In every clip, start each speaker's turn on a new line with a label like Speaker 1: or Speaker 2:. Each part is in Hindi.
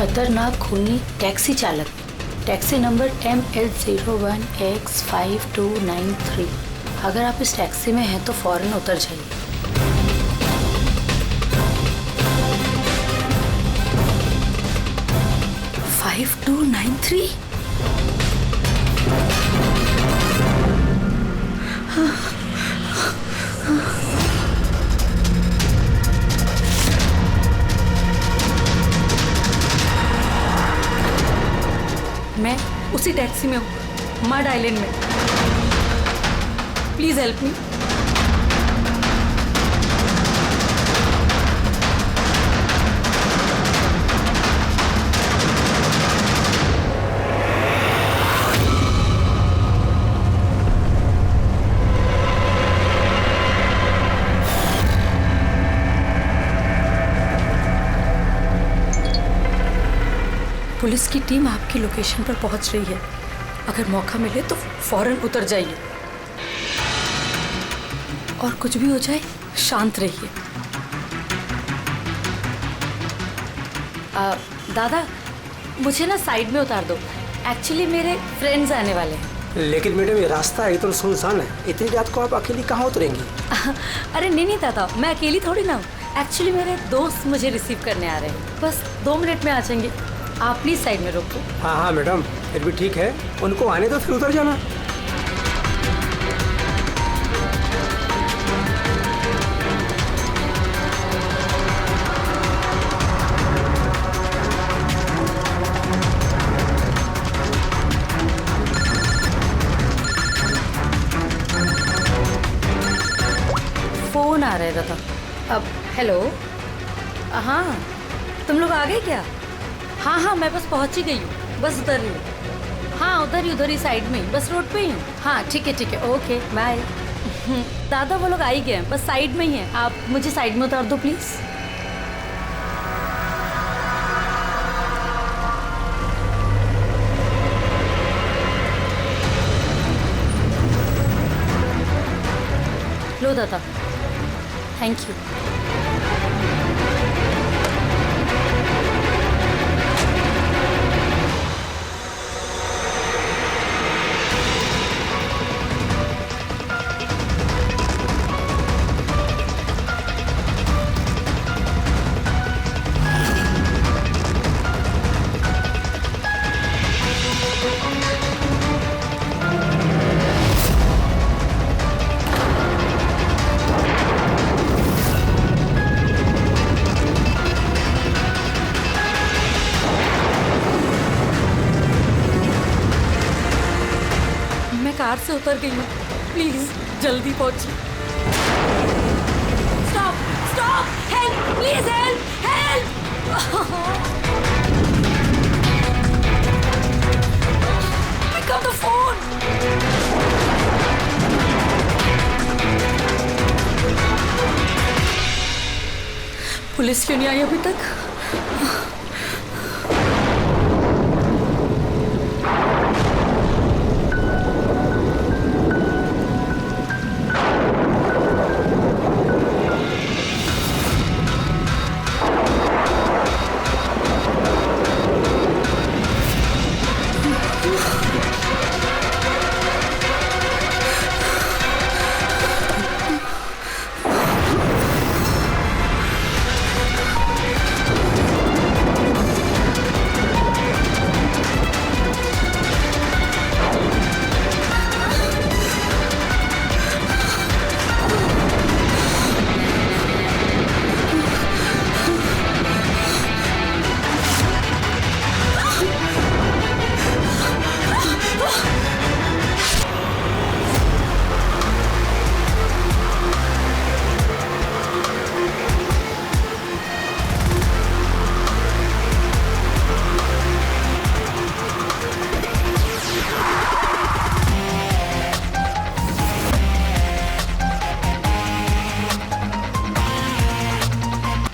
Speaker 1: खतरनाक खूनी टैक्सी चालक, टैक्सी नंबर ML01X5293। अगर आप इस टैक्सी में हैं तो फौरन उतर जाइए। फाइव 293। मैं उसी टैक्सी में हूँ, मड आइलैंड में। Please help me. पुलिस की टीम आपकी लोकेशन पर पहुंच रही है। अगर मौका मिले तो फौरन उतर जाइए और कुछ भी हो जाए शांत रहिए। दादा, मुझे ना साइड में उतार दो। एक्चुअली मेरे फ्रेंड्स आने वाले हैं।
Speaker 2: लेकिन मैडम ये रास्ता एकदम सुनसान है, इतनी रात को आप अकेली कहाँ उतरेंगी?
Speaker 1: अरे नहीं दादा, मैं अकेली थोड़ी ना हूँ। एक्चुअली मेरे दोस्त मुझे रिसीव करने आ रहे हैं, बस 2 मिनट में आ जाएंगे। आप प्लीज साइड में रोको।
Speaker 2: हाँ मैडम, फिर भी ठीक है, उनको आने दो फिर उतर जाना।
Speaker 1: फोन आ रहा है दादा। अब हेलो, हाँ तुम लोग आ गए क्या? हाँ मैं बस पहुंच ही गई हूँ, बस उधर ही हूँ। हाँ उधर ही साइड में ही, बस रोड पे ही हूँ। हाँ ठीक है ओके बाय। दादा वो लोग आ ही गए हैं, बस साइड में ही हैं। आप मुझे साइड में उतार दो प्लीज। लो दादा, थैंक यू। कार से उतर गई हूँ, प्लीज जल्दी पहुंचिए। Stop help, please help. Pick up the phone. Police क्यों नहीं आई अभी तक?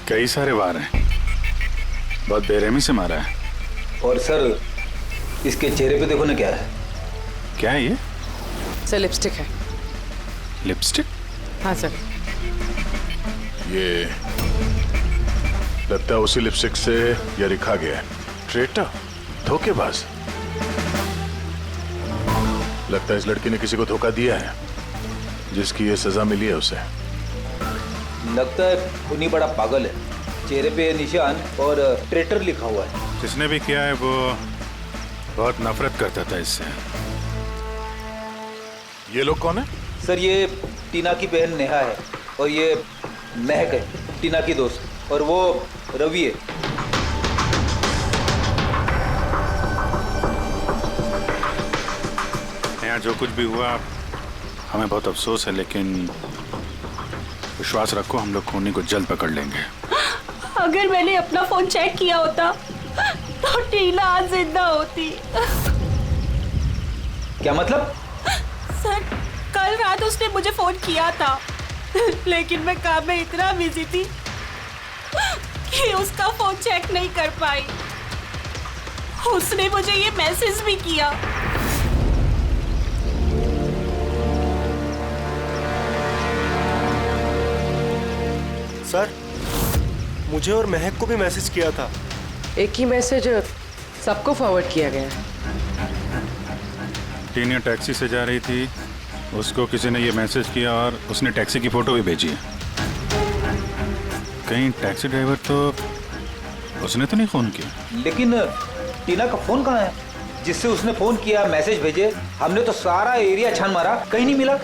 Speaker 3: कई सारे वार हैं, बहुत बेरहमी से मारा है।
Speaker 4: और सर इसके चेहरे पे देखो ना क्या है।
Speaker 3: क्या है ये?
Speaker 5: सर लिपस्टिक है।
Speaker 3: लिपस्टिक?
Speaker 5: हाँ सर।
Speaker 3: ये लगता है उसी लिपस्टिक से ये लिखा गया है, ट्रेटर, धोखेबाज। लगता है इस लड़की ने किसी को धोखा दिया है, जिसकी ये सजा मिली है उसे।
Speaker 4: लगता है उन्हीं बड़ा पागल है। चेहरे पे निशान और ट्रेटर लिखा हुआ है।
Speaker 3: जिसने भी किया है वो बहुत नफरत करता था इससे। ये लोग कौन है?
Speaker 4: सर ये टीना की बहन नेहा है और ये महक है, टीना की दोस्त, और वो रवि है।
Speaker 3: यहाँ जो कुछ भी हुआ हमें बहुत अफसोस है, लेकिन विश्वास रखो हम लोग खूनी को जल्द पकड़ लेंगे।
Speaker 6: अगर मैंने अपना फोन चेक किया होता तो टीना आज जिंदा होती।
Speaker 4: क्या मतलब?
Speaker 6: सर कल रात उसने मुझे फोन किया था, लेकिन मैं काम में इतना बिजी थी कि उसका फोन चेक नहीं कर पाई। उसने मुझे ये मैसेज भी किया।
Speaker 2: सर, मुझे और महक को भी मैसेज किया था।
Speaker 5: एक ही मैसेज सबको फॉरवर्ड किया गया है।
Speaker 3: टीना टैक्सी से जा रही थी, उसको किसी ने ये मैसेज किया और उसने टैक्सी की फोटो भी भेजी है। कहीं टैक्सी ड्राइवर तो उसने तो नहीं फोन किया।
Speaker 4: लेकिन टीना का फोन कहाँ है जिससे उसने फोन किया, मैसेज भेजे? हमने तो सारा एरिया छान मारा, कहीं नहीं मिला।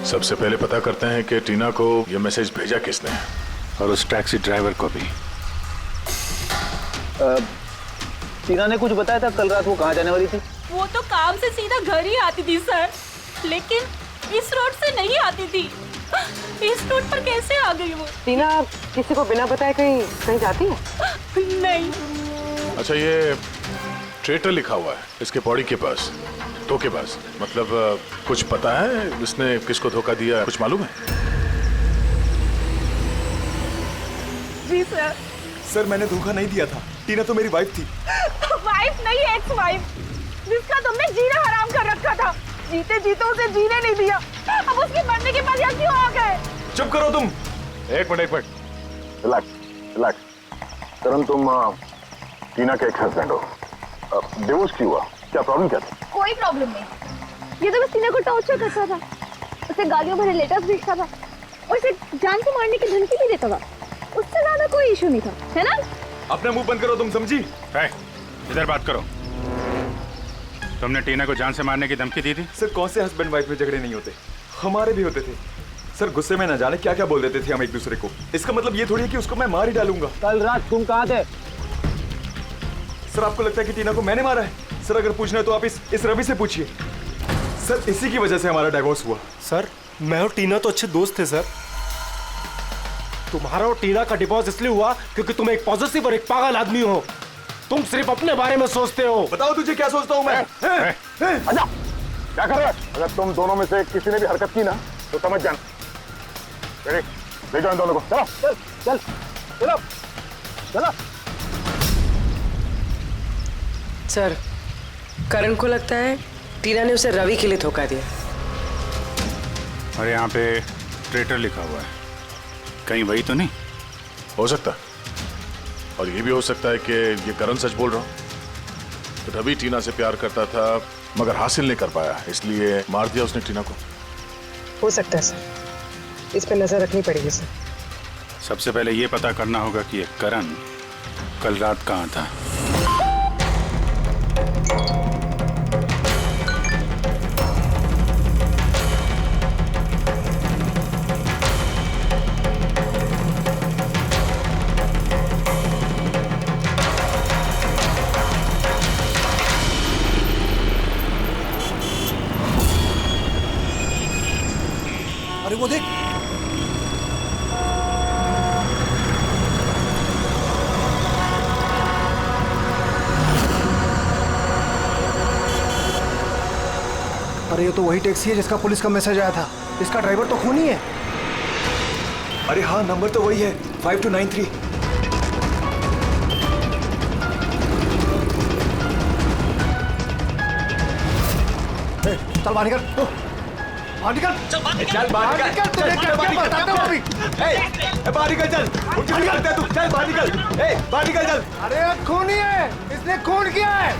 Speaker 3: सबसे पहले पता करते हैं कि टीना को ये मैसेज भेजा किसने, और उस टैक्सी ड्राइवर को भी।
Speaker 4: टीना ने कुछ बताया था कल रात वो कहाँ जाने वाली थी?
Speaker 6: वो तो काम से सीधा घर ही आती थी सर, लेकिन इस रोड से नहीं आती थी। इस रोड पर कैसे आ गई वो?
Speaker 5: टीना किसी को बिना बताए कहीं कहीं जाती है?
Speaker 6: नहीं।
Speaker 3: अच्छा, ये ट्रेटर लिखा हुआ है इसके बॉडी के पास, धोखेबाज। मतलब कुछ पता है इसने किसको धोखा दिया, कुछ मालूम है?
Speaker 6: जी सर।
Speaker 7: सर मैंने धोखा नहीं दिया था, टीना तो मेरी वाइफ थी।
Speaker 6: वाइफ नहीं, एक्स वाइफ, जिसका तुमने जीना हराम कर रखा था। जीते जीते उसे जीने नहीं दिया, अब उसके मरने के बाद यहाँ क्यों आ गए?
Speaker 7: चुप करो तुम।
Speaker 3: एक मिनट।
Speaker 8: रिलैक्स। करण, तुम टीना के एक हस्बैंड हो। डिवोर्स क्यों हुआ? क्या प्रॉब्लम क्या था?
Speaker 9: कोई प्रॉब्लम नहीं। ये तो बस टीना को टॉर्चर करता था, उसे गालियों भरे लेटर्स भेजता था और उसे जान से मारने की धमकी भी देता था। उससे ज्यादा कोई इशू नहीं था, है ना?
Speaker 7: अपना मुंह बंद करो तुम, समझी?
Speaker 3: इधर बात करो। तुमने टीना को जान से मारने की धमकी दी थी?
Speaker 7: सर कौन से हस्बैंड वाइफ में झगड़े नहीं होते, हमारे भी होते थे। सर गुस्से में न जाने क्या क्या बोल देते थे हम एक दूसरे को। इसका मतलब ये थोड़ी है कि उसको मैं मार ही डालूंगा।
Speaker 4: कल रात तुम कहाँ थे?
Speaker 7: सर आपको लगता है कि टीना को मैंने मारा है? सर अगर पूछना है तो आप इस रवि से पूछिए। सर इसी की वजह से हमारा डाइवोर्स हुआ।
Speaker 2: सर, मैं और टीना तो अच्छे दोस्त थे सर। तुम्हारा और टीना का डिवोर्स इसलिए हुआ क्योंकि तुम एक पॉजिटिव और एक पागल आदमी हो। तुम सिर्फ अपने बारे में सोचते हो।
Speaker 7: बताओ तुझे क्या सोचता हूँ मैं?
Speaker 8: अच्छा, क्या कर रहा है? अगर तुम दोनों में से किसी ने भी हरकत की ना तो समझ जाना। ले जाओ इन दोनों को। चलो।
Speaker 5: सर, करण को लगता है टीना ने उसे रवि के लिए धोखा दिया।
Speaker 3: और यहाँ पे ट्रेटर लिखा हुआ है, कहीं वही तो नहीं? हो सकता, और ये भी हो सकता है कि ये करण सच बोल रहा हूँ। रवि टीना से प्यार करता था मगर हासिल नहीं कर पाया, इसलिए मार दिया उसने टीना को।
Speaker 5: हो सकता है सर, इस पे नजर रखनी पड़ेगी सर।
Speaker 3: सबसे पहले ये पता करना होगा कि ये करण कल रात कहाँ था।
Speaker 2: अरे वो देख, अरे ये तो वही टैक्सी है जिसका पुलिस का मैसेज आया था। इसका ड्राइवर तो खूनी है।
Speaker 7: अरे हाँ, नंबर तो वही है, 5293।
Speaker 2: चल बाहर निकल।
Speaker 7: बाहर निकल चल बाहर निकल तूने क्या बताता हूं अभी बाहर निकल चल कुछ नहीं करता तू चल बाहर निकल चल
Speaker 2: अरे खून ही है, इसने खून किया है।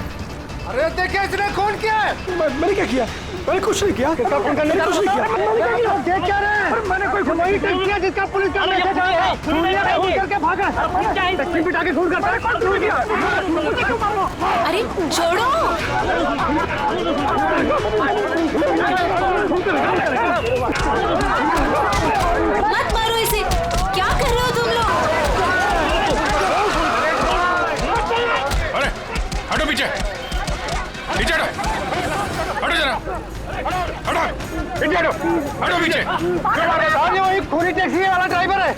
Speaker 2: अरे देखिए इसने खून किया है। मैंने क्या किया? मैंने कुछ नहीं किया। किसका खून करने कुछ नहीं किया। देख क्या रहे हैं? मैंने कोई खून नहीं किया जिसका पुलिस का मैसेज आया है। खून करके भागा। टैक्सी पिटा के खून करता है। कौन खून किया?
Speaker 6: अरे छोड़ो। मत मारो इसे। क्या कर रहे हो तुम लोग?
Speaker 3: अरे हटो पीछे पीछे हटो हटो जरा हटो पीछे हटो पीछे
Speaker 2: सामने वही खूनी टैक्सी वाला ड्राइवर है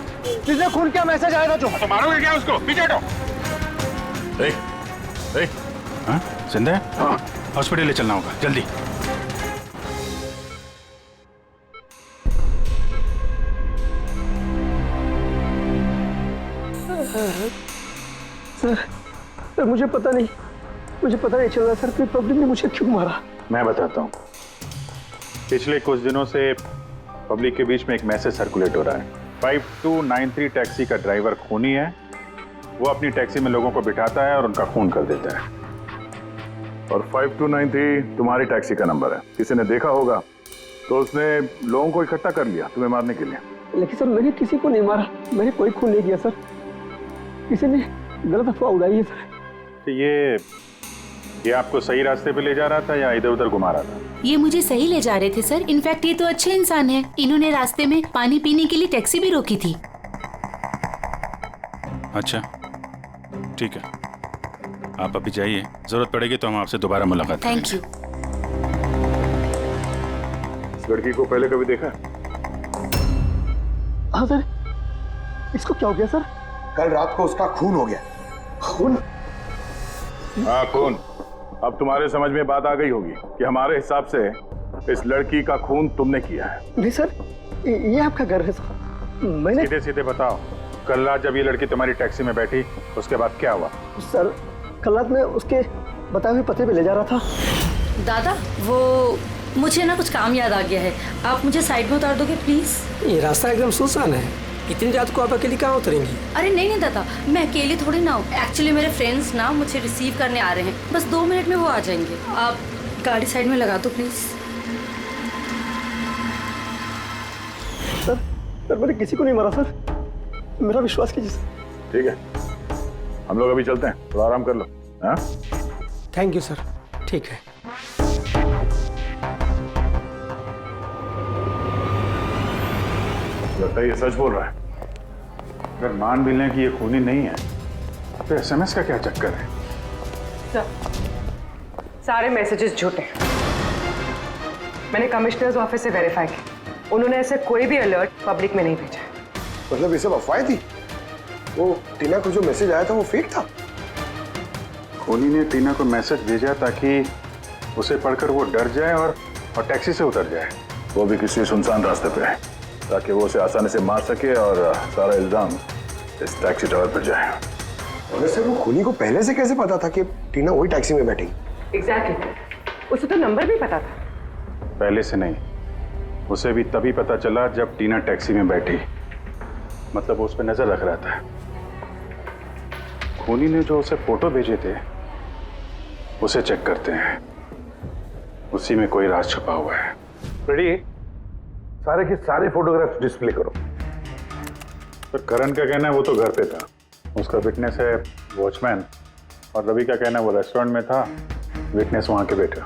Speaker 2: जिसने खून का मैसेज आया था। जो
Speaker 3: तो मारोगे क्या उसको? पीछे हटो। हाँ जिंदा है? हाँ हॉस्पिटल ले चलना होगा जल्दी।
Speaker 2: सर मुझे पता नहीं चल रहा सर कि पब्लिक ने मुझे क्यों मारा।
Speaker 3: मैं बताता हूँ। पिछले कुछ दिनों से पब्लिक के बीच में एक मैसेज सर्कुलेट हो रहा है। 5293 टैक्सी का ड्राइवर खूनी है। वो अपनी टैक्सी में लोगों को बिठाता है और उनका खून कर देता है। और 5293 तुम्हारी टैक्सी का नंबर है। किसी ने देखा होगा तो उसने लोगों को इकट्ठा कर लिया तुम्हें मारने के लिए।
Speaker 2: लेकिन सर मैंने किसी को नहीं मारा, मैंने कोई खून नहीं किया सर। किसी ने गलत अफवाह उड़ाई है सर।
Speaker 3: तो ये आपको सही रास्ते पे ले जा रहा था या इधर उधर घुमा रहा था?
Speaker 6: ये मुझे सही ले जा रहे थे सर। इनफैक्ट ये तो अच्छे इंसान हैं। इन्होंने रास्ते में पानी पीने के लिए टैक्सी भी रोकी थी।
Speaker 3: अच्छा ठीक है, आप अभी जाइए। जरूरत पड़ेगी तो हम आपसे दोबारा मुलाकात करेंगे।
Speaker 6: Thank you.
Speaker 3: इस लड़की को पहले कभी देखा?
Speaker 2: हाँ सर। इसको क्या हो गया सर?
Speaker 8: कल रात को उसका खून हो गया।
Speaker 2: खून?
Speaker 3: हाँ खून। अब तुम्हारे समझ में बात आ गई होगी कि हमारे हिसाब से इस लड़की का खून तुमने किया है।
Speaker 2: नहीं सर, ये आपका घर है सर। मैंने
Speaker 3: सीधे सीधे बताओ, कल रात जब ये लड़की तुम्हारी टैक्सी में बैठी उसके बाद क्या हुआ?
Speaker 2: सर कल रात में उसके बताए हुए पते पे ले जा रहा था।
Speaker 1: दादा वो मुझे ना कुछ काम याद आ गया है, आप मुझे साइड में उतार दोगे प्लीज?
Speaker 10: ये रास्ता एकदम सुनसान है। इतनी रात को आप अकेली कहाँ उतरेंगी?
Speaker 1: अरे नहीं दादा, मैं अकेली थोड़ी ना हूँ। एक्चुअली मेरे फ्रेंड्स ना मुझे रिसीव करने आ रहे हैं। बस 2 मिनट में वो आ जाएंगे। आप गाड़ी साइड में लगा दो प्लीज।
Speaker 2: सर मैंने किसी को नहीं मारा सर, मेरा विश्वास कीजिए सर।
Speaker 3: ठीक है, हम लोग अभी चलते हैं, थोड़ा आराम कर लो। हाँ
Speaker 10: थैंक यू सर। ठीक है।
Speaker 3: लगता है ये सच बोल रहा है। अगर मान भी लें कि ये खूनी नहीं है तो एसएमएस का क्या चक्कर है?
Speaker 5: सारे मैसेजेस झूठे हैं। मैंने कमिश्नर्स ऑफिस से वेरीफाई किया। उन्होंने ऐसे कोई भी अलर्ट पब्लिक में नहीं भेजा।
Speaker 8: मतलब ये सब अफवाहें थी? वो टीना को जो मैसेज आया था वो फेक था?
Speaker 3: खूनी ने टीना को मैसेज भेजा ताकि उसे पढ़कर वो डर जाए और टैक्सी से उतर जाए, वो भी किसी सुनसान रास्ते पे, ताकि वो उसे आसानी से मार सके और सारा इल्जाम इस टैक्सी ड्राइवर पर जाए।
Speaker 8: वैसे वो खूनी को पहले से कैसे पता था कि टीना वही टैक्सी में बैठेगी?
Speaker 5: एग्जैक्टली, उसे तो नंबर भी पता था।
Speaker 3: पहले से नहीं, उसे भी तभी पता चला जब टीना टैक्सी में बैठी। मतलब वो उस पर नजर रख रहा था। खूनी ने जो उसे फोटो भेजे थे उसे चेक करते हैं, उसी में कोई राज छुपा हुआ है।
Speaker 8: रेडी? सारे के सारे फोटोग्राफ्स डिस्प्ले करो।
Speaker 3: तो करण का कहना है वो तो घर पे था, उसका विटनेस है वॉचमैन, और रवि का कहना है वो रेस्टोरेंट में था, विटनेस वहां के बैठा।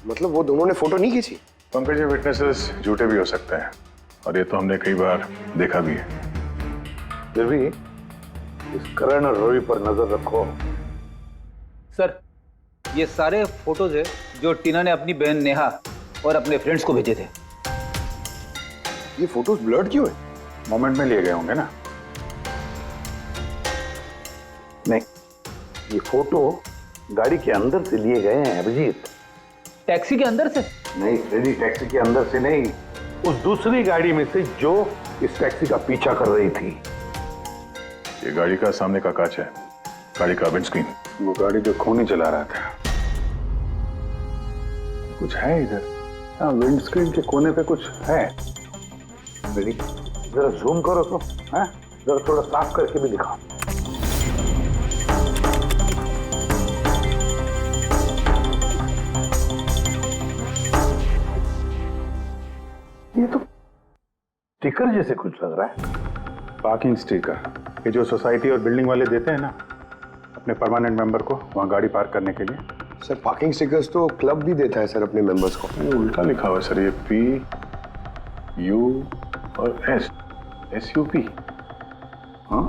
Speaker 8: मतलब वो दोनों ने फोटो नहीं खींची?
Speaker 3: पंकज, ये विटनेसेस झूठे भी हो सकते हैं और ये तो हमने कई बार देखा भी है।
Speaker 8: फिर भी इस करण और रवि पर नजर रखो।
Speaker 4: सर ये सारे फोटोज है जो टीना ने अपनी बहन नेहा और अपने फ्रेंड्स को भेजे थे।
Speaker 8: ये फोटोज ब्लर्ड क्यों है?
Speaker 3: मोमेंट में लिए गए होंगे ना।
Speaker 8: नहीं, ये फोटो गाड़ी के अंदर से लिए गए हैं अभिजीत।
Speaker 4: टैक्सी के अंदर से?
Speaker 8: नहीं रेडी, टैक्सी के अंदर से नहीं, उस दूसरी गाड़ी में से जो इस टैक्सी का पीछा कर रही थी।
Speaker 3: ये गाड़ी का सामने का कांच है, गाड़ी का विंडस्क्रीन। वो गाड़ी जो खूनी चला रहा था। कुछ है इधर?
Speaker 8: हाँ, विंडस्क्रीन के कोने पे कुछ है। रेडी, जरा जूम करो तो, हैं? जरा थोड़ा साफ करके भी दिखाओ। ये तो स्टिकर जैसे कुछ लग रहा है।
Speaker 11: पार्किंग स्टिकर, ये जो सोसाइटी और बिल्डिंग वाले देते हैं ना अपने परमानेंट मेंबर को वहाँ गाड़ी पार्क करने के लिए।
Speaker 2: सर पार्किंग स्टिकर्स तो क्लब भी देता है सर अपने मेंबर्स को।
Speaker 11: ये उल्टा लिखा हुआ है सर, ये PU और SUP। हाँ,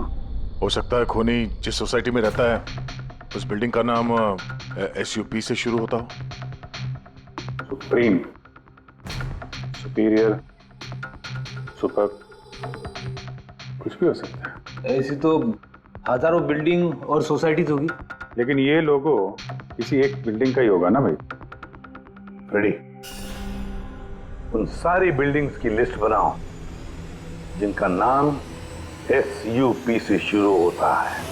Speaker 3: हो सकता है खोनी जिस सोसाइटी में रहता है उस बिल्डिंग का नाम SUP से शुरू होता हो।
Speaker 11: सुप्रीम, सुपीरियर, सुपर, कुछ भी हो सकता है।
Speaker 4: ऐसी तो हजारों बिल्डिंग और सोसाइटीज होगी,
Speaker 11: लेकिन ये लोगो किसी एक बिल्डिंग का ही होगा ना भाई।
Speaker 8: रेडी, उन सारी बिल्डिंग्स की लिस्ट बनाओ जिनका नाम SUP से शुरू होता है।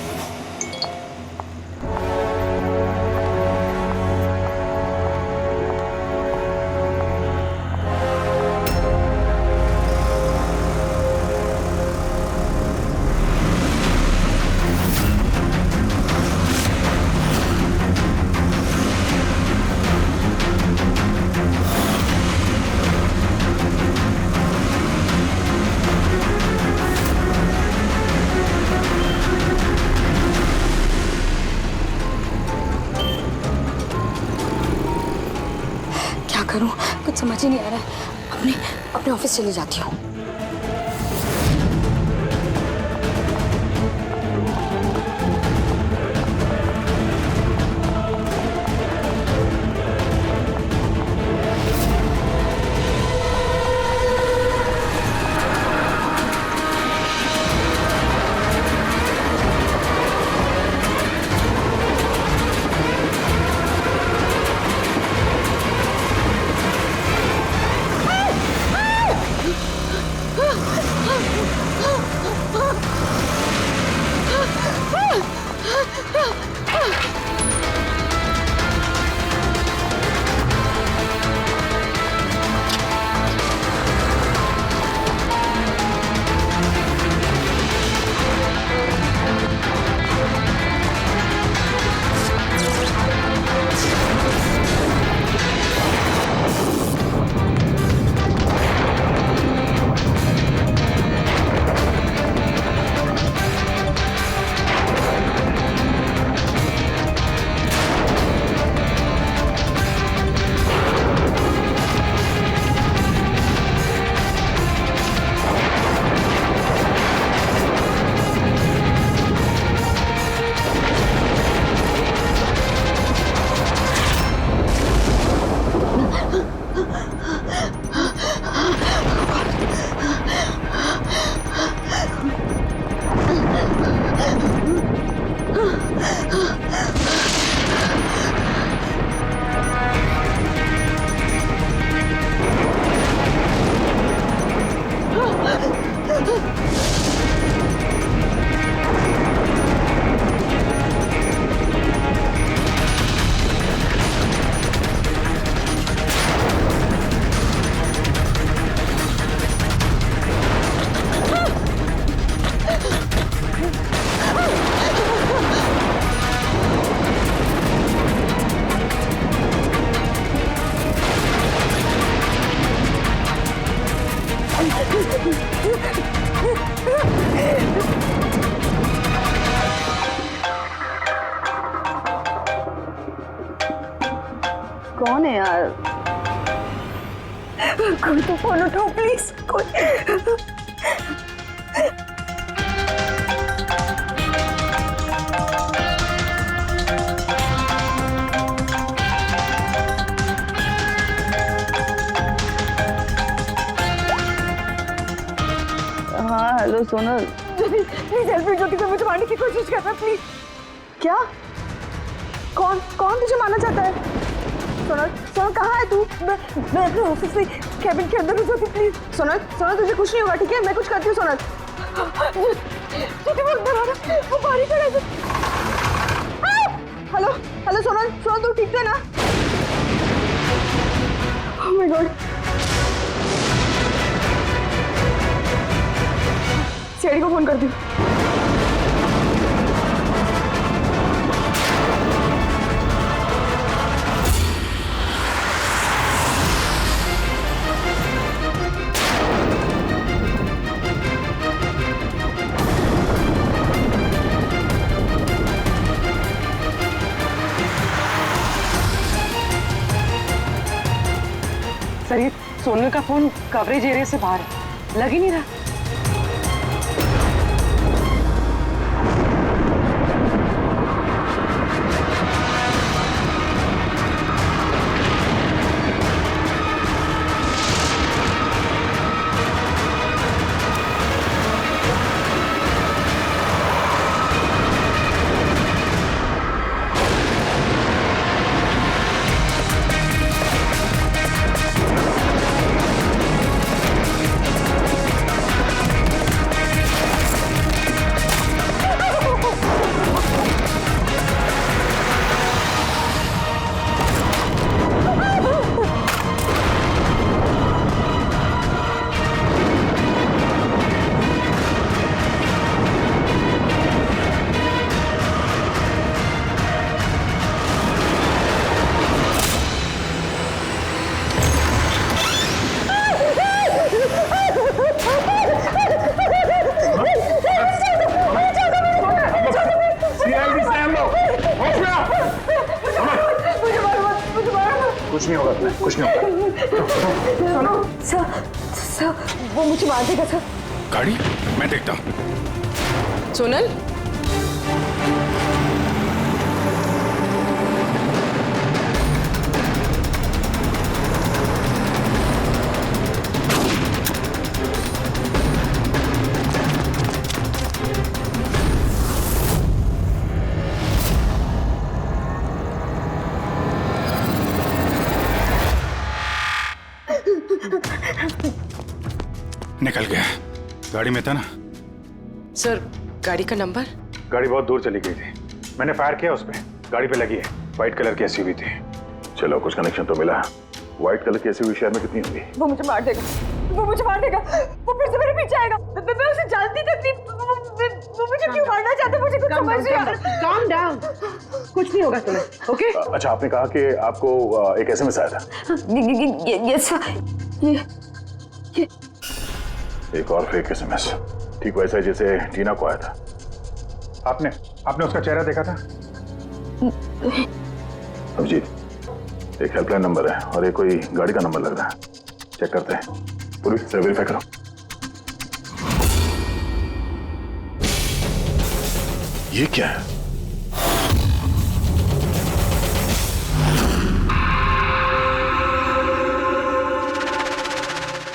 Speaker 1: करूं कुछ समझ ही नहीं आ रहा है। अपने ऑफिस चली जाती हूँ।
Speaker 9: कौन है यार? कोई तो फोन उठाओ प्लीज। कोई हाँ hello Sonal, please help me. Jyoti को मुझे मारने की कोशिश कर रहा है, प्लीज। क्या? कौन कौन तुझे मारना चाहता है? सोनल सोनल कहाँ है तू? मैं अपने ऑफिस में कैबिन के अंदर हूँ। ज्योति प्लीज। सोनल सोनल तुझे कुछ नहीं होगा, ठीक है? मैं कुछ करती हूँ। सोनल ज्योति वो अंदर आ रहा है, वो बारी कर रहा है। हेलो हेलो सोनल सोनल तू ठीक है ना? Oh my God. सीआईडी को फोन कर दी। सर ये सोनल का फोन कवरेज एरिया से बाहर है, लग ही नहीं रहा।
Speaker 11: कुछ नहीं होगा तुम्हें, कुछ नहीं होगा।
Speaker 9: सर वो मुझे मार देगा सर।
Speaker 3: गाड़ी मैं देखता हूँ।
Speaker 5: सोनल,
Speaker 3: निकल गया। गाड़ी में था ना?
Speaker 5: सर गाड़ी का नंबर?
Speaker 11: गाड़ी बहुत दूर चली गई थी, मैंने फायर किया उस पे, गाड़ी पे लगी है। व्हाइट कलर की एसयूवी थी। चलो कुछ कनेक्शन तो मिला। व्हाइट कलर की एसयूवी शहर में कितनी होगी?
Speaker 9: वो मुझे मार देगा, वो मुझे मार देगा, वो फिर से मेरे पीछे आएगा। मैं उसे जानती तक नहीं, वो मुझे क्यों मारना चाहता, मुझे कुछ समझ नहीं आ रहा।
Speaker 5: काम डाउन, कुछ नहीं होगा तुम्हें, ओके?
Speaker 11: अच्छा, आपने कहा कि आपको एक एसएमएस आया था।
Speaker 9: Yes sir. ये
Speaker 11: एक और फेक एसएमएस, ठीक वैसा जैसे टीना को आया था। आपने उसका चेहरा देखा था? अभिजीत, एक हेल्पलाइन नंबर है और एक कोई गाड़ी का नंबर लग रहा है, चेक करते हैं। पूरी से वेरीफाई करो। ये क्या है?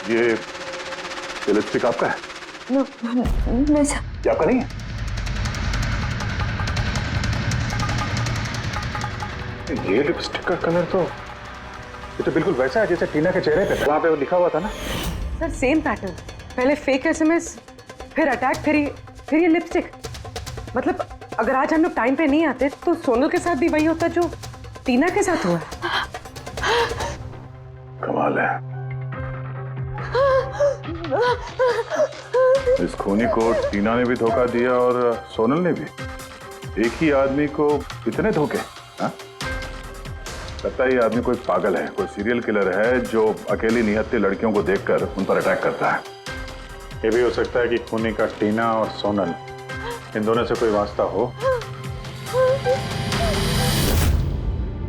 Speaker 11: ये लिपस्टिक आपका है?
Speaker 9: नहीं सर।
Speaker 11: ये आपका नहीं है? ये लिपस्टिक का कलर तो ये तो बिल्कुल वैसा है जैसे टीना के चेहरे पे था। वहां पे वो लिखा हुआ था ना।
Speaker 5: सर सेम पैटर्न, पहले फेक एसएमएस, फिर अटैक, फिर ये लिपस्टिक। मतलब अगर आज हम लोग टाइम पे नहीं आते तो सोनल के साथ भी वही होता जो टीना के साथ हुआ।
Speaker 11: कमाल है, इस खूनी को टीना ने भी धोखा दिया और सोनल ने भी। एक ही आदमी को इतने धोखे? हाँ? लगता है ये आदमी कोई पागल है, कोई सीरियल किलर है जो अकेली निहत्थे लड़कियों को देखकर उन पर अटैक करता है। ये भी हो सकता है कि खूनी का टीना और सोनल, इन दोनों से कोई वास्ता हो।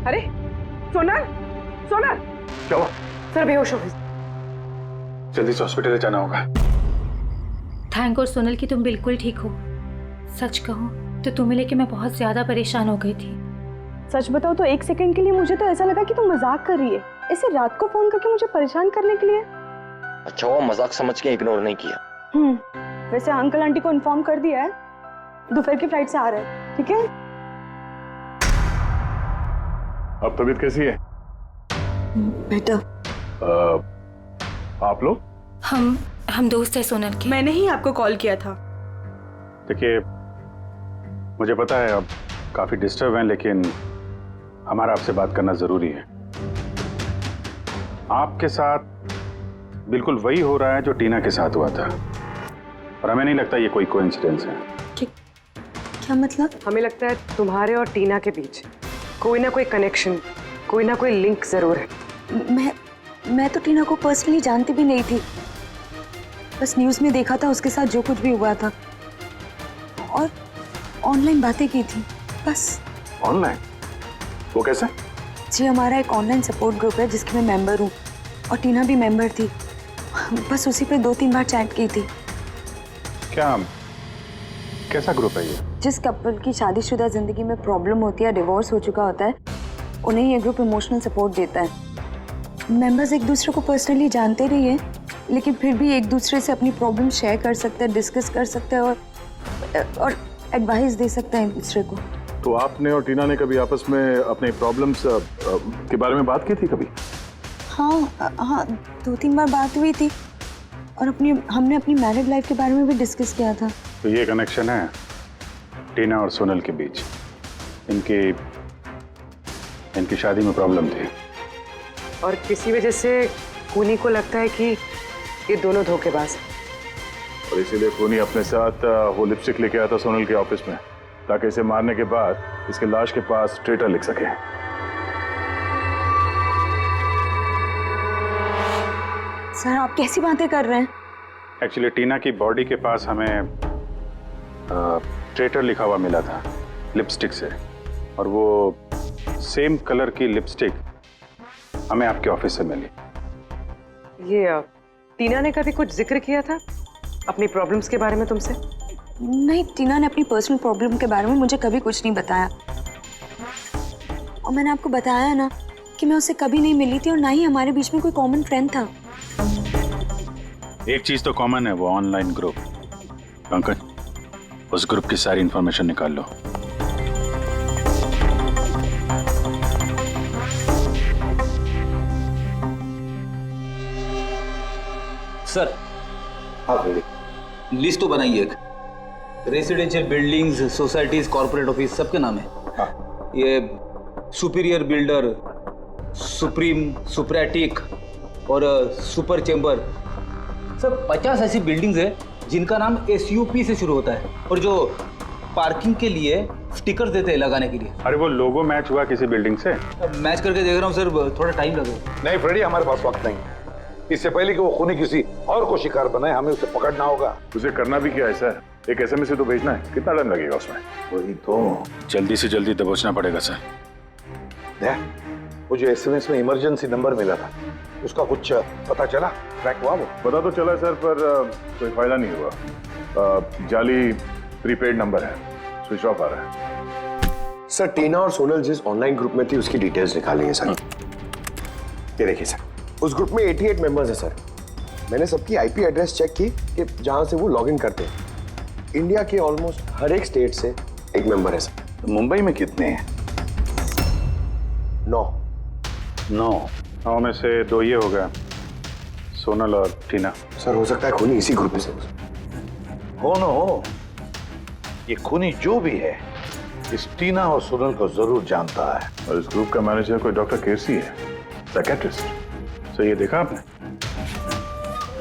Speaker 5: अरे सोनल, सोनल!
Speaker 11: क्या हुआ?
Speaker 5: सर बेहोश हो गई।
Speaker 11: जल्दी से हॉस्पिटल ले जाना होगा।
Speaker 1: थैंक गॉड सोनल कि तुम बिल्कुल ठीक हो। सच कहूँ तो तुम्हें लेके मैं बहुत ज्यादा परेशान हो गई थी।
Speaker 9: सच बताओ तो एक सेकंड के लिए मुझे तो ऐसा लगा कि तुम मजाक कर रही है, ऐसे रात को फोन करके मुझे परेशान करने के लिए।
Speaker 12: अच्छा वो मजाक समझ के इग्नोर नहीं किया।
Speaker 9: वैसे अंकल आंटी को इन्फॉर्म कर दिया है, दोपहर की फ्लाइट से आ रहे हैं, ठीक है?
Speaker 11: अब तबीयत कैसी है?
Speaker 9: बेटा
Speaker 11: आप लोग?
Speaker 1: हम दोस्त है सोनल के।
Speaker 5: मैंने ही आपको कॉल किया था।
Speaker 11: देखिए मुझे पता है आप काफी डिस्टर्ब हैं, लेकिन हमारा आपसे बात करना जरूरी है। आपके साथ बिल्कुल वही हो रहा है जो टीना के साथ हुआ था। और हमें नहीं लगता ये कोई कोइंसिडेंस है।
Speaker 9: क्या मतलब?
Speaker 5: हमें लगता है तुम्हारे और टीना के बीच कोई ना कोई कनेक्शन, कोई ना कोई लिंक जरूर है।
Speaker 9: मैं तो टीना को पर्सनली जानती भी नहीं थी, बस न्यूज़ में देखा था उसके साथ जो कुछ भी हुआ था और ऑनलाइन बातें की थी बस।
Speaker 11: ऑनलाइन? वो कैसे?
Speaker 9: जी हमारा एक ऑनलाइन सपोर्ट ग्रुप है जिसकी मैं मेंबर हूँ और टीना भी मेंबर थी, बस उसी पे 2-3 बार चैट की थी।
Speaker 11: क्या, कैसा ग्रुप है ये?
Speaker 9: जिस कपल की शादीशुदा जिंदगी में प्रॉब्लम होती है, डिवोर्स हो चुका होता है, उन्हें ये ग्रुप इमोशनल सपोर्ट देता है। मेंबर्स एक दूसरे को पर्सनली जानते नहीं है, लेकिन फिर भी एक दूसरे से अपनी प्रॉब्लम शेयर कर सकते हैं, डिस्कस कर सकते हैं और एडवाइस दे सकते हैं एक दूसरे को।
Speaker 11: तो आपने और टीना ने कभी आपस में अपने प्रॉब्लम्स के बारे में बात की थी कभी?
Speaker 9: हाँ 2-3 बार बात हुई थी और हमने अपनी मैरिड लाइफ के बारे में भी डिस्कस किया था।
Speaker 11: तो ये कनेक्शन है टीना और सोनल के बीच। इनकी शादी में प्रॉब्लम थी
Speaker 5: और किसी वजह से खूनी को लगता है कि ये दोनों धोखेबाज हैं।
Speaker 11: और इसीलिए खूनी अपने साथ वो लिपस्टिक लेके आया था सोनल के ऑफिस में, ताकि इसे मारने के बाद इसके लाश के पास ट्रेटर लिख सके।
Speaker 9: सर आप कैसी बातें कर रहे हैं?
Speaker 11: एक्चुअली टीना की बॉडी के पास हमें ट्रेटर लिखा हुआ मिला था लिपस्टिक से, और वो सेम कलर की लिपस्टिक हमें आपके ऑफिस से मिली।
Speaker 5: ये टीना ने कभी कुछ जिक्र किया था अपनी प्रॉब्लम्स के बारे में तुमसे?
Speaker 9: नहीं, टीना ने अपनी पर्सनल प्रॉब्लम के बारे में मुझे कभी कुछ नहीं बताया और मैंने आपको बताया ना कि मैं उससे कभी नहीं मिली थी और ना ही हमारे बीच में कोई कॉमन फ्रेंड था।
Speaker 11: एक चीज तो कॉमन है, वो ऑनलाइन ग्रुप। पंकज, उस ग्रुप की सारी इंफॉर्मेशन निकाल लो।
Speaker 4: सर
Speaker 8: हाँ भाई,
Speaker 4: लिस्ट तो बनाइए एक। Residential buildings, societies, corporate office सबके नाम है।
Speaker 8: हाँ।
Speaker 4: ये सुपीरियर बिल्डर, सुप्रीम, सुप्रेटिक और सुपर चेंबर, सब 50 ऐसी बिल्डिंग्स है जिनका नाम SUP से शुरू होता है और जो पार्किंग के लिए स्टिकर देते हैं लगाने के लिए।
Speaker 11: अरे वो लोगो मैच हुआ किसी बिल्डिंग से?
Speaker 4: मैच करके देख रहा हूँ सर, थोड़ा टाइम लगेगा।
Speaker 8: नहीं फ्रेडी, हमारे पास वक्त नहीं। इससे पहले कि वो खूनी किसी और को शिकार बनाए, हमें उसे पकड़ना होगा।
Speaker 11: उसे करना भी क्या है सर? एक SMS से तो भेजना है, कितना टाइम लगेगा उसमें?
Speaker 8: वही तो,
Speaker 11: जल्दी से जल्दी दबोचना पड़ेगा सर।
Speaker 8: वो जो SMS में इमरजेंसी नंबर मिला था, उसका कुछ पता चला? ट्रैक हुआ वो?
Speaker 11: पता तो चला सर, पर कोई फायदा नहीं हुआ। जाली प्रीपेड नंबर है, स्विच ऑफ आ रहा है।
Speaker 13: सर टीना और सोनल जिस ऑनलाइन ग्रुप में थी उसकी डिटेल्स निकाली है सर। ये देखिए सर, उस ग्रुप में 88 मेंबर्स हैं सर। मैंने सबकी IP एड्रेस चेक की कि जहां से वो लॉगिन करते हैं। इंडिया के ऑलमोस्ट हर एक स्टेट से एक मेंबर है सर।
Speaker 8: तो मुंबई में कितने हैं?
Speaker 11: 9 में से 2 ये हो गया, सोनल और टीना।
Speaker 13: सर हो सकता है खूनी इसी ग्रुप में से
Speaker 8: हो न हो, ये खूनी जो भी है इस टीना और सोनल को जरूर जानता है।
Speaker 11: और इस ग्रुप का मैनेजर कोई डॉक्टर केसी है, साइकियाट्रिस्ट। तो ये देखा आपने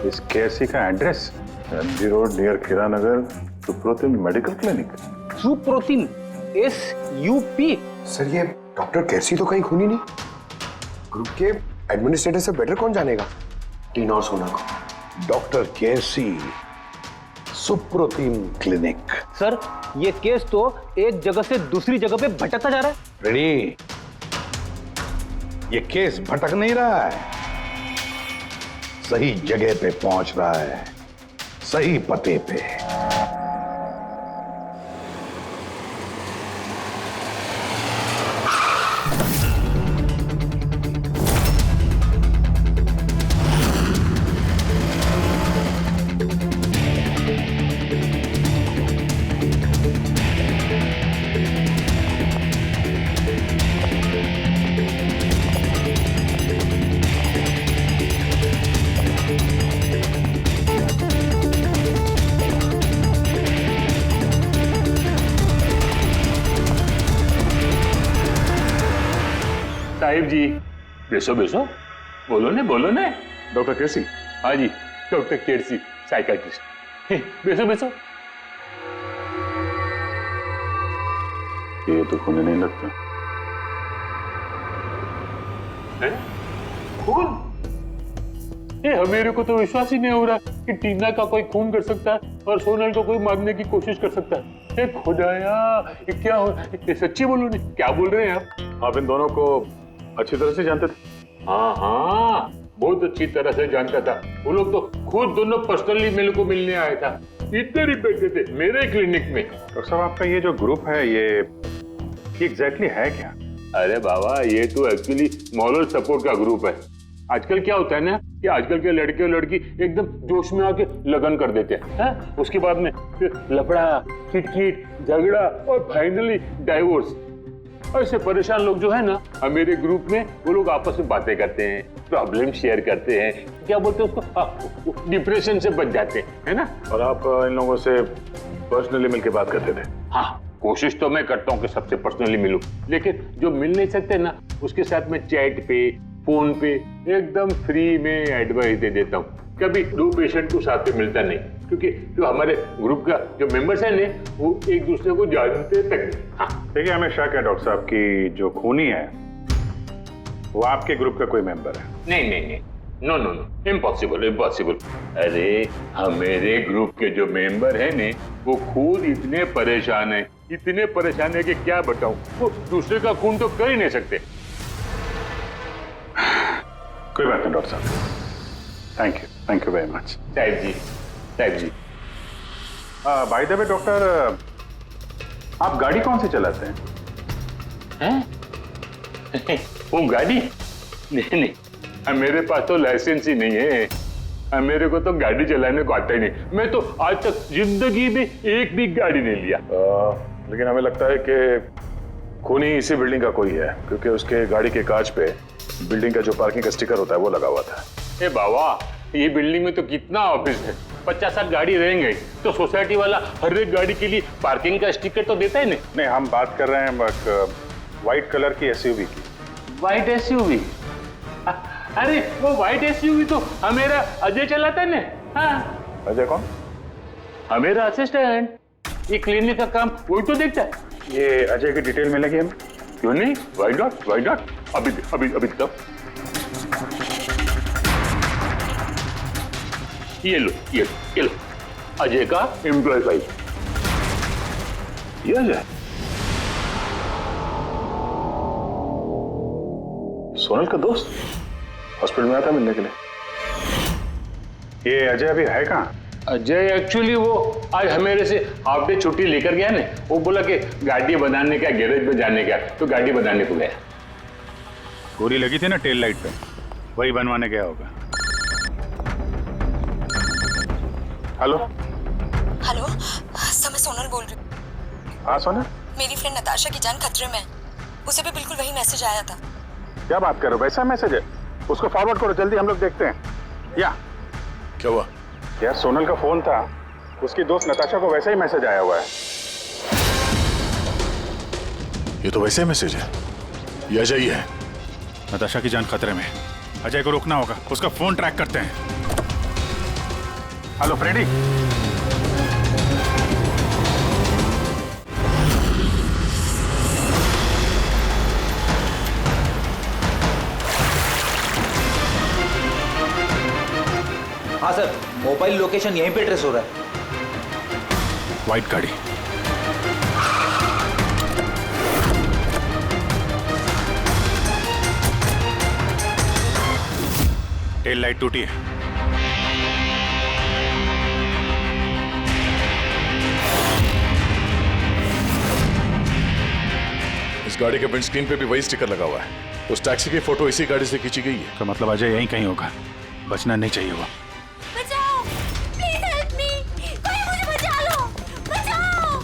Speaker 11: इस केसी का एड्रेस? MG रोड नियर खीरा नगर, Suprotim medical clinic.
Speaker 4: Suprotim SUP?
Speaker 13: Sir ये डॉक्टर केसी तो कहीं खूनी नहीं। ग्रुप के एडमिनिस्ट्रेटर से बेटर कौन जानेगा टीना और सोना को?
Speaker 8: डॉक्टर केसी, सुप्रोतिम क्लिनिक।
Speaker 4: सर ये केस तो एक जगह से दूसरी जगह पे भटकता जा रहा है।
Speaker 8: रेडी, ये केस भटक नहीं रहा है, सही जगह पे पहुंच रहा है, सही पते पे।
Speaker 11: साहिब जी,
Speaker 14: बेसो बेसो, बोलो ने बोलो ने।
Speaker 11: डॉक्टर केसी?
Speaker 14: हाँ जी, डॉक्टर केसी, साइकियाट्रिस्ट।
Speaker 11: बैसो बैसो। ये तो खून नहीं लगता है? खून? मेरे को तो विश्वास ही नहीं हो रहा कि टीना का कोई खून कर सकता है और सोनल को कोई मारने की कोशिश कर सकता है। खुदाया, ये क्या हो? ये सच्ची बोलो नहीं, क्या बोल रहे हैं
Speaker 3: आप इन दोनों को अच्छी तरह से जानते थे?
Speaker 11: हाँ हाँ, बहुत अच्छी तरह से जानता था। वो लोग तो खुद दोनों पर्सनली मेरे को मिलने आए था। इतने ही बैठे थे मेरे क्लिनिक में।
Speaker 3: डॉक्टर साहब, आपका ये जो ग्रुप है ये एग्जैक्टली है क्या?
Speaker 11: अरे बाबा, ये तो एक्चुअली मॉरल सपोर्ट का ग्रुप है। आजकल क्या होता है ना कि आजकल के लड़के और लड़की एकदम जोश में आके लगन कर देते हैं, उसके बाद में फिर लफड़ा, किटकिट, झगड़ा और फाइनली डाइवोर्स। ऐसे परेशान लोग जो है ना, मेरे ग्रुप में वो लोग आपस में बातें करते हैं, प्रॉब्लम शेयर करते हैं, क्या बोलते हैं उसको, डिप्रेशन से बच जाते हैं, है ना।
Speaker 3: और आप इन लोगों से पर्सनली मिलकर बात करते थे?
Speaker 11: हाँ, कोशिश तो मैं करता हूँ कि सबसे पर्सनली मिलूं, लेकिन जो मिल नहीं सकते ना, उसके साथ में चैट पे, फोन पे एकदम फ्री में एडवाइस दे देता हूँ। कभी दो पेशेंट को साथ में मिलता नहीं, क्योंकि जो हमारे ग्रुप का जो मेंबर्स हैं ने, वो एक दूसरे को जानते तक नहीं। हाँ,
Speaker 3: देखिए, हमें शक है डॉक्टर साहब की जो खूनी है वो आपके ग्रुप का कोई मेंबर है।
Speaker 11: नहीं नहीं नहीं, no no no, impossible impossible. अरे हमारे ग्रुप के जो मेंबर हैं ने, वो खुद इतने परेशान है, इतने परेशान है कि क्या बताऊं। वो दूसरे का खून तो कर ही नहीं सकते।
Speaker 3: कोई बात नहीं डॉक्टर साहब, थैंक यू वेरी मच।
Speaker 11: साहिब जी।
Speaker 3: बाय द वे डॉक्टर, आप गाड़ी कौन सी चलाते हैं?
Speaker 11: वो गाड़ी? नहीं, मेरे पास तो लाइसेंस ही नहीं है। मेरे को तो गाड़ी चलाने को आता ही नहीं। मैं तो आज तक जिंदगी में एक भी गाड़ी नहीं लिया।
Speaker 3: लेकिन हमें लगता है कि खूनी इसी बिल्डिंग का कोई है, क्योंकि उसके गाड़ी के कांच पे बिल्डिंग का जो पार्किंग का स्टिकर होता है वो लगा हुआ था।
Speaker 11: ए बाबा, ये बिल्डिंग में तो कितना ऑफिस है, 50-60 गाड़ी रहेंगे, तो सोसाइटी वाला हर एक गाड़ी के लिए पार्किंग का स्टिकर तो देता ही नहीं।
Speaker 3: हम बात कर रहे हैं व्हाइट कलर की एसयूवी की।
Speaker 11: White SUV? अरे वो व्हाइट एसयूवी तो हमेरा अजय चलाता है ना। हाँ।
Speaker 3: अजय कौन?
Speaker 11: हमेरा असिस्टेंट, ये क्लिनिक का काम वही तो देखता है।
Speaker 3: ये अजय की डिटेल मिलेगी हमें?
Speaker 11: क्यों नहीं, वाई नॉट। अभी तक ये लो अजय का एम्प्लॉय फाइल। ये अजय
Speaker 3: सोनल का दोस्त हॉस्पिटल में आया था मिलने के लिए। ये अजय अभी है कहाँ?
Speaker 11: अजय एक्चुअली वो आज हमेरे से हाफ डे छुट्टी लेकर गया ने। वो बोला कि गाड़ी बनाने का, गैरेज में जाने का, तो गाड़ी बनाने को गया।
Speaker 3: गोली लगी थी ना टेल लाइट पे, वही बनवाने गया होगा। हेलो
Speaker 14: सर, मैं सोनल बोल रही हूँ।
Speaker 3: हाँ सोनल,
Speaker 14: मेरी फ्रेंड नताशा की जान खतरे में है। उसे भी बिल्कुल वही मैसेज आया था।
Speaker 3: क्या बात कर रहे हो? वैसा मैसेज है? उसको फॉरवर्ड करो जल्दी, हम लोग देखते हैं। या क्या हुआ? यार सोनल का फोन था, उसकी दोस्त नताशा को वैसा ही मैसेज आया हुआ है।
Speaker 15: ये तो वैसे मैसेज है, ये अजय ही है। नताशा की जान खतरे में, अजय को रोकना होगा, उसका फोन ट्रैक करते हैं।
Speaker 3: हेलो फ्रेडी,
Speaker 4: हाँ सर, मोबाइल लोकेशन यहीं पे ट्रेस हो रहा है।
Speaker 15: व्हाइट गाड़ी, टेल लाइट टूटी है। इस गाड़ी के विंडस्क्रीन पे भी वही स्टिकर लगा हुआ है। उस टैक्सी की फोटो इसी गाड़ी से खींची गई है। तो मतलब अजय यहीं कहीं होगा, बचना नहीं चाहिए वो।
Speaker 14: बचाओ, प्लीज हेल्प मी, कोई मुझे बचा लो, बचाओ।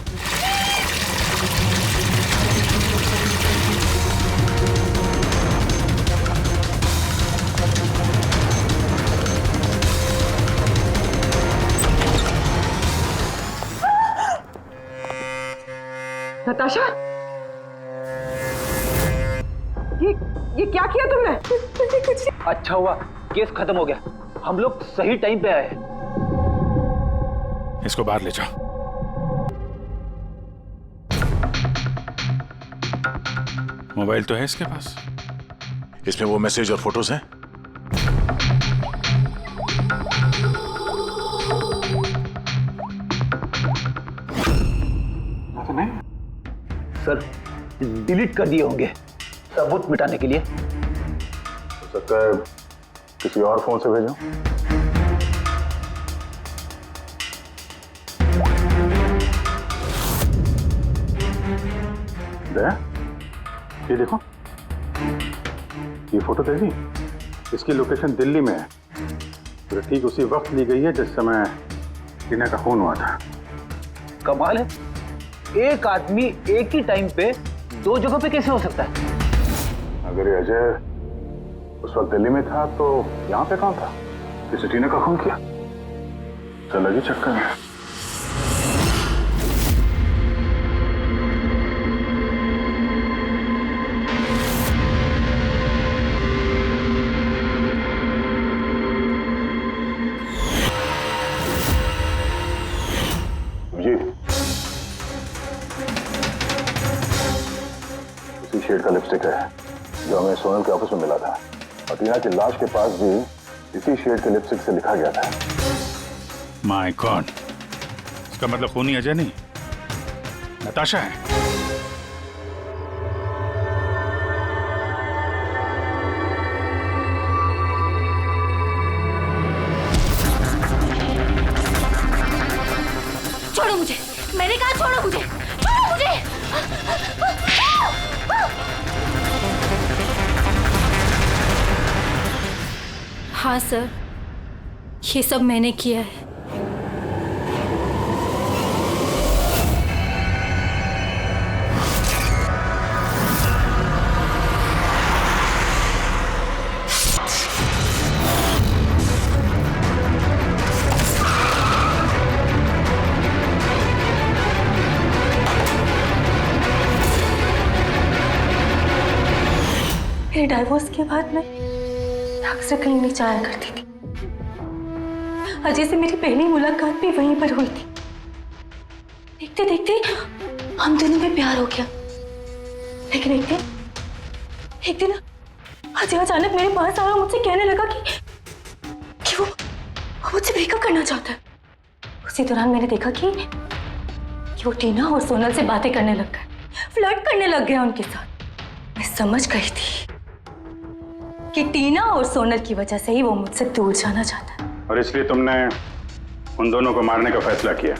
Speaker 5: नताशा, ये क्या किया तुमने?
Speaker 14: कुछ
Speaker 4: अच्छा हुआ केस खत्म हो गया, हम लोग सही टाइम पे आए।
Speaker 15: इसको बाहर ले जाओ। मोबाइल तो है इसके पास।
Speaker 3: इसमें वो मैसेज और फोटोज हैं?
Speaker 4: सर डिलीट कर दिए होंगे सबूत मिटाने के लिए।
Speaker 11: हो सकता है किसी और फोन से भेजो। ये देखो, ये फोटो देखी, इसकी लोकेशन दिल्ली में है। तो ठीक उसी वक्त ली गई है जिस समय टीना का खून हुआ था।
Speaker 4: कमाल है, एक आदमी एक ही टाइम पे दो जगह पे कैसे हो सकता है?
Speaker 11: अगर ये अजय उस वक्त दिल्ली में था तो यहाँ पे कहाँ था? किसी टीना का खून किया? चल जी चक्कर है। शेड का लिपस्टिक है जो हमें सोनल के ऑफिस में मिला था, और टीना की लाश के पास भी इसी शेड के लिपस्टिक से लिखा गया था।
Speaker 15: माय गॉड, इसका मतलब खूनी अजय नहीं, नताशा है।
Speaker 14: छोड़ो मुझे, मैंने कहा छोड़ो मुझे, छोड़ो मुझे। हाँ सर, ये सब मैंने किया है।
Speaker 9: मेरे डाइवोर्स के बाद मैं अक्सर कहीं नहीं जाया करती थी। अजय से मेरी पहली मुलाकात भी वहीं पर हुई थी। देखते देखते हम दोनों में प्यार हो गया। लेकिन एक दिन अजय अचानक मेरे पास आया और मुझसे कहने लगा कि वो मुझसे ब्रेकअप करना चाहता है। उसी दौरान मैंने देखा कि वो टीना और सोनल से बातें करने लग गए, फ्लर्ट करने लग गया उनके साथ। मैं समझ गई थी कि टीना और सोनल की वजह से ही वो मुझसे दूर जाना चाहता है।
Speaker 11: और इसलिए तुमने उन दोनों को मारने का फैसला किया?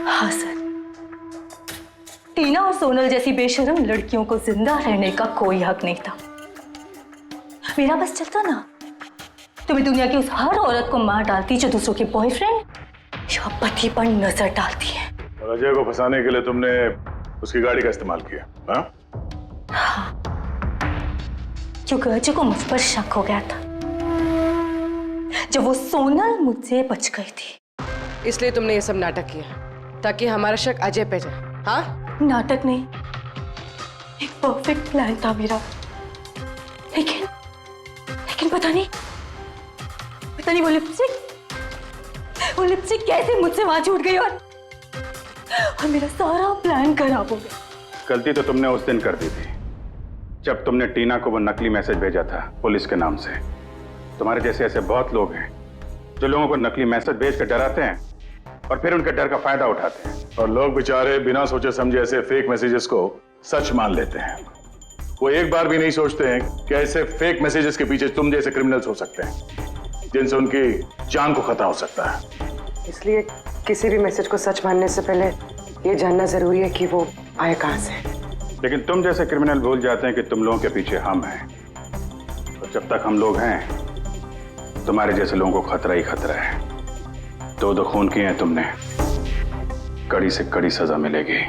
Speaker 9: हाँ सर, टीना और सोनल जैसी बेशर्म लड़कियों को जिंदा रहने का कोई हक नहीं था। मेरा बस चलता ना तो मैं दुनिया की उस हर औरत को मार डालती जो दूसरों के बॉयफ्रेंड या पति पर नजर डालती है।
Speaker 11: और अजय को फंसाने के लिए तुमने उसकी गाड़ी का इस्तेमाल किया? हाँ,
Speaker 9: क्योंकि अजय को मुझ पर शक हो गया था जब वो सोनल मुझसे बच गई थी।
Speaker 5: इसलिए तुमने ये सब नाटक किया ताकि हमारा शक अजय पे जाए? हाँ,
Speaker 9: नाटक नहीं, एक परफेक्ट प्लान था मेरा। लेकिन पता नहीं वो लिपस्टिक कैसे मुझसे वहां छूट गई और मेरा सारा प्लान खराब हो गया।
Speaker 11: गलती तो तुमने उस दिन कर दी थी जब तुमने टीना को वो नकली मैसेज भेजा था पुलिस के नाम से। तुम्हारे जैसे ऐसे बहुत लोग हैं जो लोगों को नकली मैसेज भेज कर डराते हैं और फिर उनके डर का फायदा उठाते हैं। और लोग बेचारे बिना सोचे समझे ऐसे फेक मैसेजेस को सच मान लेते हैं। वो एक बार भी नहीं सोचते हैं कि ऐसे फेक मैसेजेस के पीछे तुम जैसे क्रिमिनल्स हो सकते हैं जिनसे उनकी जान को खतरा हो सकता है।
Speaker 5: इसलिए किसी भी मैसेज को सच मानने से पहले ये जानना जरूरी है कि वो आए कहां से।
Speaker 11: लेकिन तुम जैसे क्रिमिनल भूल जाते हैं कि तुम लोगों के पीछे हम हैं, और जब तक हम लोग हैं तुम्हारे जैसे लोगों को खतरा ही खतरा है। दो खून किए हैं तुमने, कड़ी से कड़ी सजा मिलेगी।